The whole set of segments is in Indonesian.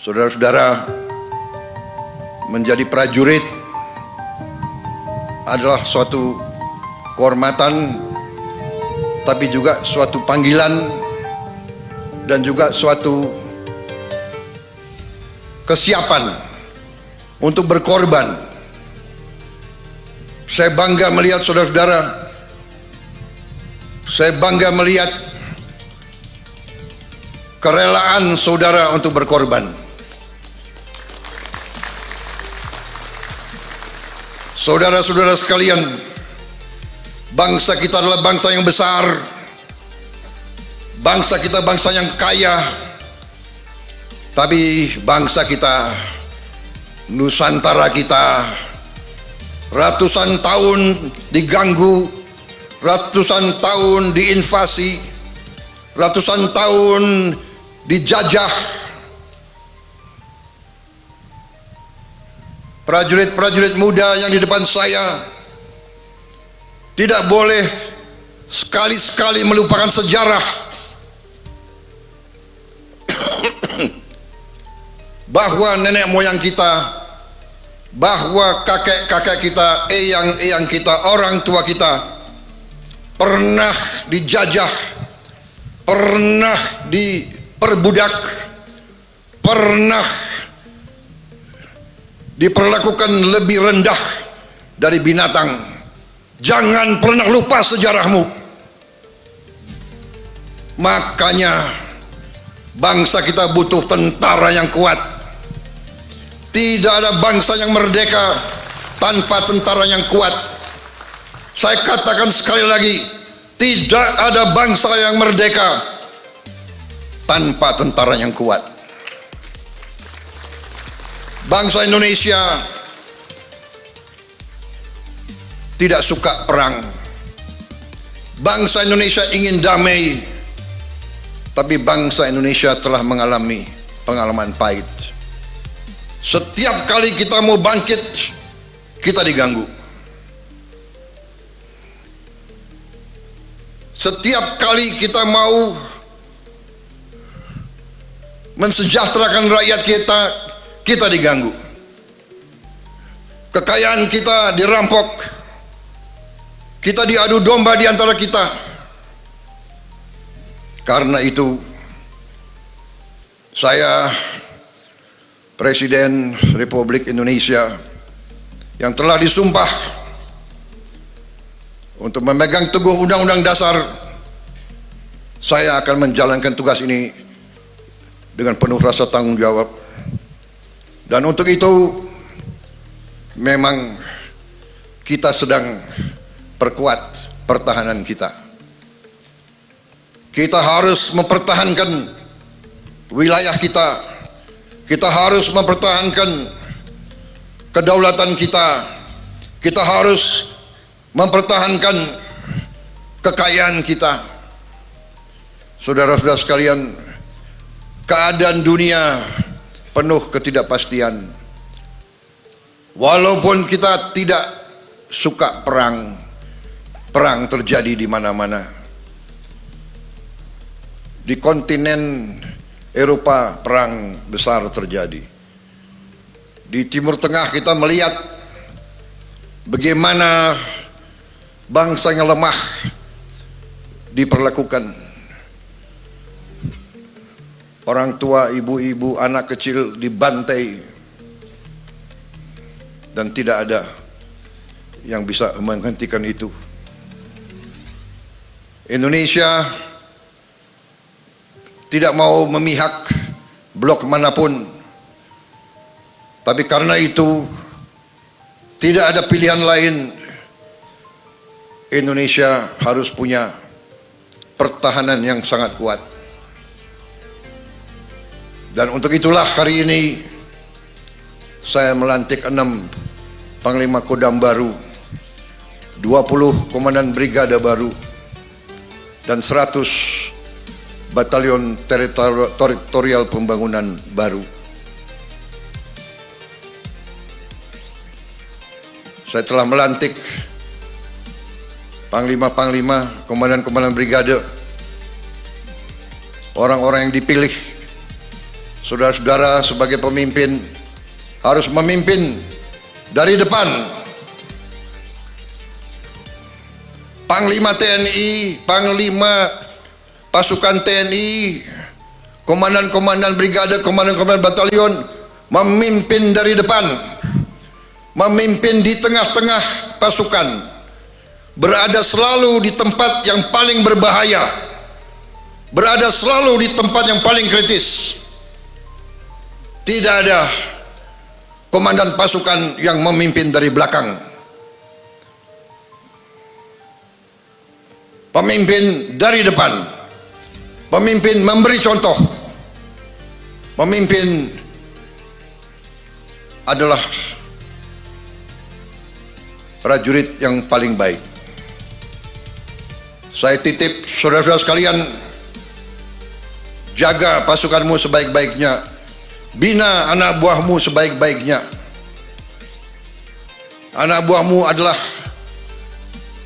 Saudara-saudara, menjadi prajurit adalah suatu kehormatan, tapi juga suatu panggilan dan juga suatu kesiapan untuk berkorban. Saya bangga melihat saudara-saudara, saya bangga melihat kerelaan saudara untuk berkorban. Saudara-saudara sekalian, bangsa kita adalah bangsa yang besar, bangsa kita bangsa yang kaya, tapi bangsa kita, Nusantara kita, ratusan tahun diganggu, ratusan tahun diinvasi, ratusan tahun dijajah. Prajurit-prajurit muda yang di depan saya tidak boleh sekali-sekali melupakan sejarah bahwa nenek moyang kita, bahwa kakek-kakek kita, eyang-eyang kita, orang tua kita pernah dijajah, pernah diperbudak, pernah diperlakukan lebih rendah dari binatang. Jangan pernah lupa sejarahmu. Makanya bangsa kita butuh tentara yang kuat. Tidak ada bangsa yang merdeka tanpa tentara yang kuat. Saya katakan sekali lagi, tidak ada bangsa yang merdeka tanpa tentara yang kuat. Bangsa Indonesia tidak suka perang. Bangsa Indonesia ingin damai, tapi bangsa Indonesia telah mengalami pengalaman pahit. Setiap kali kita mau bangkit, kita diganggu. Setiap kali kita mau mensejahterakan rakyat kita, kita diganggu. Kekayaan kita dirampok. Kita diadu domba di antara kita. Karena itu, saya, Presiden Republik Indonesia yang telah disumpah untuk memegang teguh Undang-Undang Dasar, saya akan menjalankan tugas ini dengan penuh rasa tanggung jawab. Dan untuk itu memang kita sedang perkuat pertahanan kita. Kita harus mempertahankan wilayah kita. Kita harus mempertahankan kedaulatan kita. Kita harus mempertahankan kekayaan kita. Saudara-saudara sekalian, keadaan dunia penuh ketidakpastian. Walaupun kita tidak suka perang, perang terjadi di mana-mana. Di kontinen Eropa perang besar terjadi. Di Timur Tengah kita melihat bagaimana bangsa yang lemah diperlakukan. Orang tua, ibu-ibu, anak kecil dibantai, dan tidak ada yang bisa menghentikan itu. Indonesia tidak mau memihak blok manapun, tapi karena itu tidak ada pilihan lain. Indonesia harus punya pertahanan yang sangat kuat. Dan untuk itulah hari ini saya melantik 6 Panglima Kodam baru, 20 Komandan Brigade baru, dan 100 Batalion Teritorial Pembangunan baru. Saya telah melantik Panglima-Panglima, Komandan-Komandan Brigade, orang-orang yang dipilih saudara-saudara sebagai pemimpin harus memimpin dari depan. Panglima TNI, Panglima pasukan TNI, komandan-komandan brigade, komandan-komandan batalion memimpin dari depan, memimpin di tengah-tengah pasukan, berada selalu di tempat yang paling berbahaya, berada selalu di tempat yang paling kritis. Tidak ada komandan pasukan yang memimpin dari belakang. Pemimpin dari depan, pemimpin memberi contoh, pemimpin adalah prajurit yang paling baik. Saya titip saudara-saudara sekalian, jaga pasukanmu sebaik-baiknya, bina anak buahmu sebaik-baiknya. Anak buahmu adalah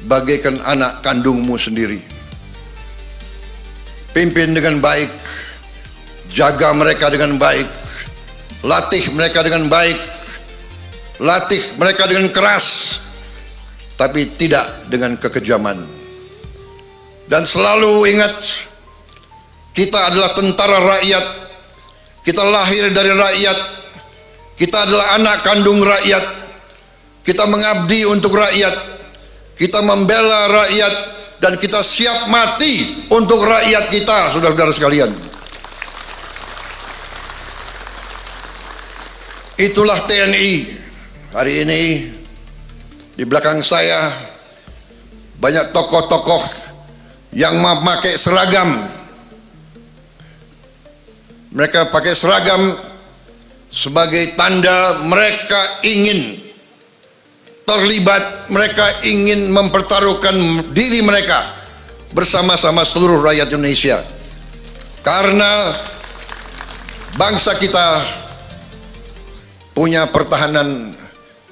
bagaikan anak kandungmu sendiri. Pimpin dengan baik, jaga mereka dengan baik, latih mereka dengan baik, latih mereka dengan keras, tapi tidak dengan kekejaman. Dan selalu ingat, kita adalah tentara rakyat, kita lahir dari rakyat, kita adalah anak kandung rakyat, kita mengabdi untuk rakyat, kita membela rakyat, dan kita siap mati untuk rakyat kita, saudara-saudara sekalian. Itulah TNI. Hari ini di belakang saya banyak tokoh-tokoh yang memakai seragam. Mereka pakai seragam sebagai tanda mereka ingin terlibat, mereka ingin mempertaruhkan diri mereka bersama-sama seluruh rakyat Indonesia. Karena bangsa kita punya pertahanan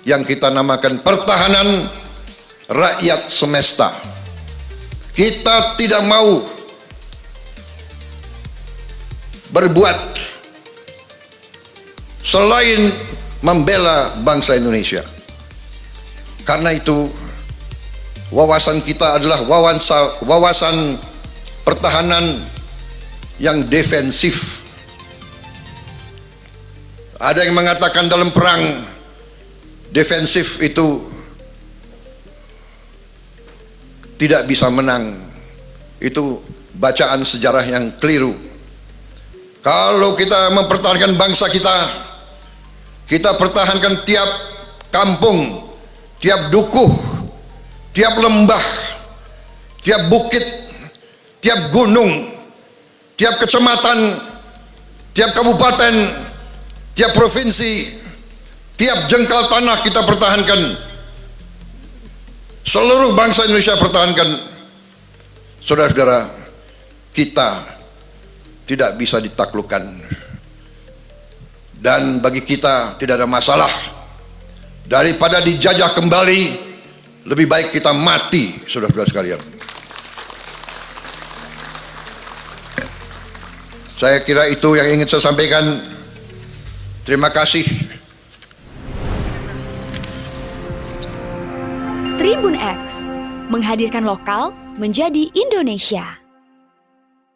yang kita namakan pertahanan rakyat semesta. Kita tidak mau berbuat selain membela bangsa Indonesia. Karena itu wawasan kita adalah wawasan pertahanan yang defensif. Ada yang mengatakan dalam perang defensif itu tidak bisa menang. Itu bacaan sejarah yang keliru. Kalau kita mempertahankan bangsa kita, kita pertahankan tiap kampung, tiap dukuh, tiap lembah, tiap bukit, tiap gunung, tiap kecamatan, tiap kabupaten, tiap provinsi, tiap jengkal tanah kita pertahankan. Seluruh bangsa Indonesia pertahankan. Saudara-saudara, kita tidak bisa ditaklukkan. Dan bagi kita tidak ada masalah. Daripada dijajah kembali, lebih baik kita mati, saudara-saudara sekalian. Saya kira itu yang ingin saya sampaikan. Terima kasih. Tribun X menghadirkan lokal menjadi Indonesia.